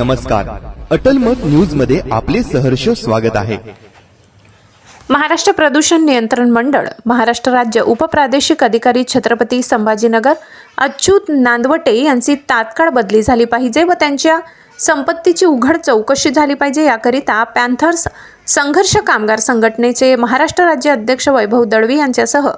नमस्कार. अटल मत न्यूज मध्ये आपले सहर्ष स्वागत आहे. महाराष्ट्र प्रदूषण नियंत्रण मंडळ, महाराष्ट्र राज्य उपप्रादेशिक अधिकारी छत्रपती संभाजीनगर अच्युत नांदवटे यांची तात्काळ बदली झाली पाहिजे व त्यांच्या संपत्तीची उघड चौकशी झाली पाहिजे. याकरिता पॅन्थर्स संघर्ष कामगार संघटनेचे महाराष्ट्र राज्य अध्यक्ष वैभव दळवी यांच्यासह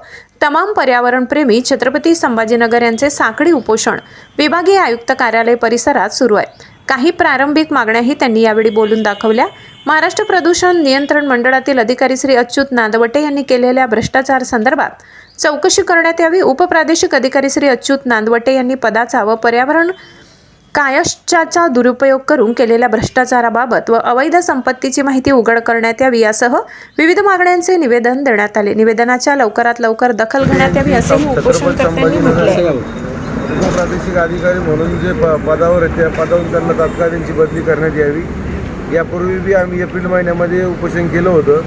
तमाम पर्यावरणप्रेमी छत्रपती संभाजीनगर यांचे साखळी उपोषण विभागीय आयुक्त कार्यालय परिसरात सुरू आहे. काही प्रारंभिक मागण्याही त्यांनी यावेळी बोलून दाखवल्या. महाराष्ट्र प्रदूषण नियंत्रण मंडळातील अधिकारी श्री अच्युत नांदवटे यांनी केलेल्या भ्रष्टाचार संदर्भात चौकशी करण्यात यावी. उपप्रादेशिक अधिकारी श्री अच्युत नांदवटे यांनी पदाचा व पर्यावरण कायशाचा दुरुपयोग करून केलेल्या भ्रष्टाचाराबाबत व अवैध संपत्तीची माहिती उघड करण्यात यावी यासह विविध मागण्यांचे निवेदन देण्यात आले. निवेदनाच्या लवकरात लवकर दखल घेण्यात यावी असेही उपोषणकर्त्यांनी म्हटले. उपप्रादेशिक अधिकारी म्हणून जे पदावर आहेत त्या पदावरून त्यांना तात्काळ त्यांची बदली करण्यात यावी. यापूर्वी बी आम्ही एप्रिल महिन्यामध्ये उपोषण केलं होतं.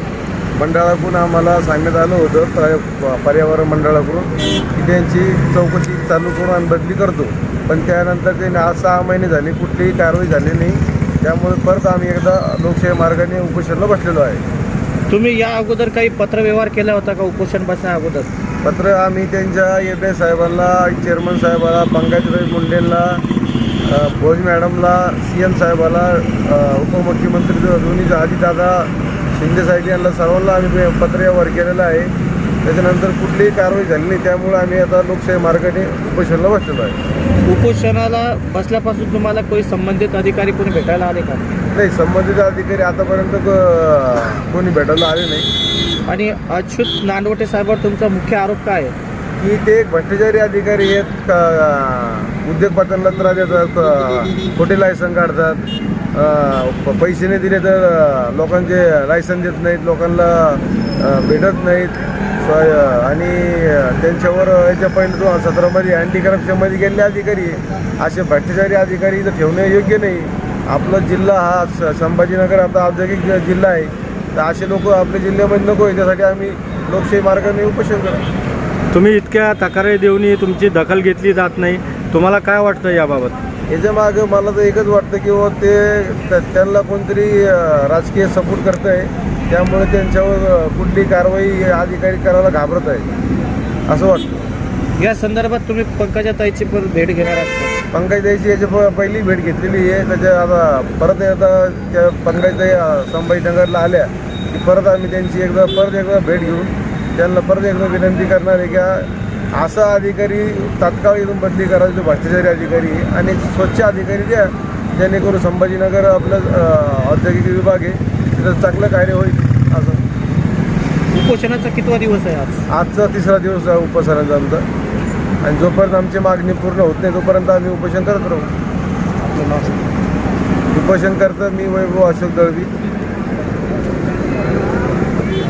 मंडळाकडून आम्हाला सांगण्यात आलं होतं पर्यावरण मंडळाकडून की त्यांची चौकशी चालू करून आम्ही बदली करतो, पण त्यानंतर त्यांनी आज 6 महिने झाले कुठलीही कारवाई झाली नाही. त्यामुळे परत आम्ही एकदा लोकशाही मार्गाने उपोषणाला बसलेलो आहे. तुम्ही या अगोदर काही पत्रव्यवहार केला होता का उपोषण बसण्या अगोदर? पत्र आम्ही त्यांच्या एबे साहेबांना, चेअरमन साहेबाला, पंकजराज मुंडेंना, भोज मॅडमला, CM साहेबाला, उपमुख्यमंत्री दोन्ही अजितदादा शिंदे साहेब यांना सर्वांना आम्ही पत्रव्यवहार केलेला आहे. त्याच्यानंतर कुठलीही कारवाई झाली नाही. त्यामुळे आम्ही आता लोकशाही मार्गाने उपोषणाला बसलेलो आहे. उपोषणाला बसल्यापासून तुम्हाला कोणी संबंधित अधिकारी कोणी भेटायला आले का? नाही, संबंधित अधिकारी आतापर्यंत कोणी भेटायला आले नाही. आणि अच्युत नांदवटे साहेबांवर तुमचा मुख्य आरोप काय आहे? की ते एक भ्रष्टाचारी अधिकारी आहेत. उद्योगपत्यांना त्रास देतात, खोटे लायसन काढतात, पैसे नाही दिले तर लोकांचे लायसन देत नाहीत, लोकांना भेटत नाहीत. आणि त्यांच्यावर याच्या पहिले 2017मध्ये अँटी करप्शनमध्ये गेलेले अधिकारी असे भ्रष्टाचारी अधिकारी इथं ठेवणे योग्य नाही. आपला जिल्हा हा संभाजीनगर आता औद्योगिक जिल्हा आहे, तर असे लोक आपल्या जिल्ह्यामध्ये नको आहे. त्यासाठी आम्ही लोकशाही मार्गाने उपोषण करतो. तुम्ही इतक्या तक्रारी देऊनही तुमची दखल घेतली जात नाही, तुम्हाला काय वाटतं याबाबत? याच्या मागं मला तर एकच वाटतं की त्यांना कोणतरी राजकीय सपोर्ट करत आहे. त्यामुळे त्यांच्यावर कुठली कारवाई अधिकारी करायला घाबरत आहे असं वाटतं. या संदर्भात तुम्ही पंकजाताईची भेट घेणार आहात? पंकजाताईची याच्या पहिली भेट घेतलेली आहे. त्याच्या आता परत त्या पंकजाताई संभाजीनगरला आल्या की परत आम्ही त्यांची परत एकदा भेट घेऊन त्यांना परत एकदा विनंती करणार आहे की असा अधिकारी तात्काळ इथून बदली करायचा जो भ्रष्टाचारी अधिकारी आहे आणि स्वच्छ अधिकारी द्या, जेणेकरून संभाजीनगर आपलं औद्योगिक विभाग आहे तिथं चांगलं कार्य होईल. असं उपोषणाचा कितवा दिवस आहे आज? आजचा 3रा दिवस आहे उपोषणाचा आमचा. आणि जोपर्यंत आमची मागणी पूर्ण होत नाही तोपर्यंत आम्ही उपोषण करत राहू. उपोषण करतं मी वैभव अशोक दळवी.